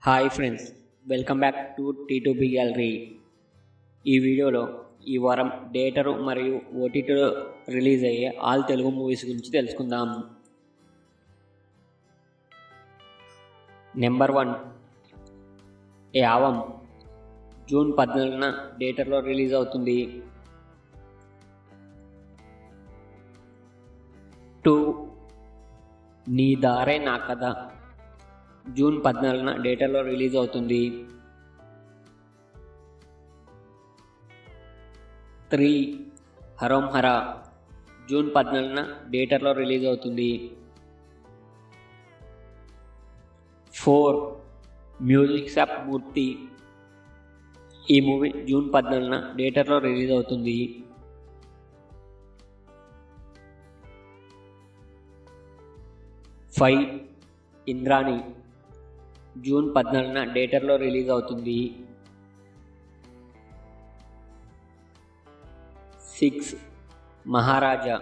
Hi friends, welcome back to T2B gallery. ఈ వీడియోలో ఈ వారం థియేటర్ మరియు ఓటీటీలో రిలీజ్ అయ్యే ఆల్ తెలుగు మూవీస్ గురించి తెలుసుకుందాం. నెంబర్ 1 యావం జూన్ 14న థియేటర్లో రిలీజ్ అవుతుంది. 2 నీ దారే నా కథ జూన్ 14న థియేటర్లో రిలీజ్ అవుతుంది. 3 హరోం హరా జూన్ 14న థియేటర్లో రిలీజ్ అవుతుంది. 4 మ్యూజిక్ షాప్ మూర్తి ఈ మూవీ జూన్ 14న థియేటర్లో రిలీజ్ అవుతుంది. 5 ఇంద్రాణి జూన్ 14న థియేటర్లో రిలీజ్ అవుతుంది. 6 మహారాజా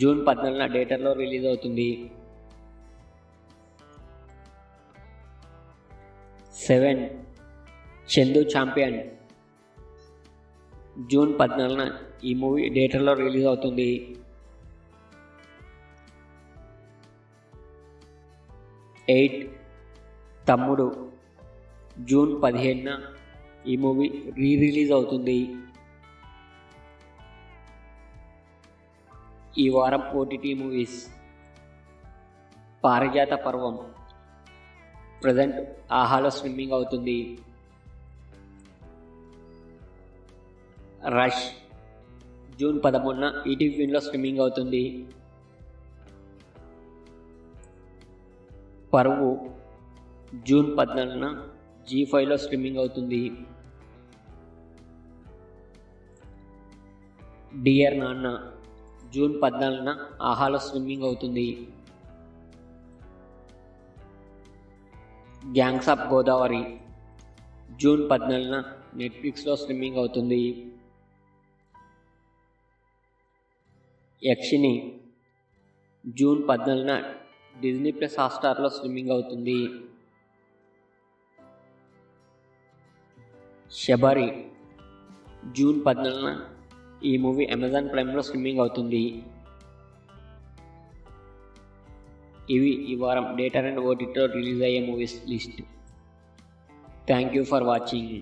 జూన్ 14న థియేటర్లో రిలీజ్ అవుతుంది. 7 చందు ఛాంపియన్ జూన్ 14న ఈ మూవీ థియేటర్లో రిలీజ్ అవుతుంది. 8 తమ్ముడు జూన్ 15న ఈ మూవీ రిలీజ్ అవుతుంది. ఈ వారం ఓటీటీ మూవీస్: పారిజాత పర్వం ప్రజెంట్ ఆహాలో స్ట్రీమింగ్ అవుతుంది. రష్ జూన్ 13న ఈటీవీలో స్ట్రీమింగ్ అవుతుంది. పరువు జూన్ 14న G5లో స్ట్రీమింగ్ అవుతుంది. డియర్ నాన్న జూన్ 14న ఆహాలో స్ట్రీమింగ్ అవుతుంది. గ్యాంగ్స్ ఆఫ్ గోదావరి జూన్ 14న నెట్ఫ్లిక్స్లో స్ట్రీమింగ్ అవుతుంది. Yakshini June 14న Disney plus హాట్‌స్టార్లో streaming అవుతుంది. శబరి జూన్ 14న ఈ మూవీ అమెజాన్ ప్రైమ్లో స్ట్రీమింగ్ అవుతుంది. ఇవి ఈ వారం థియేటర్ అండ్ ఓటీటీలో రిలీజ్ అయ్యే movies list. Thank you for watching.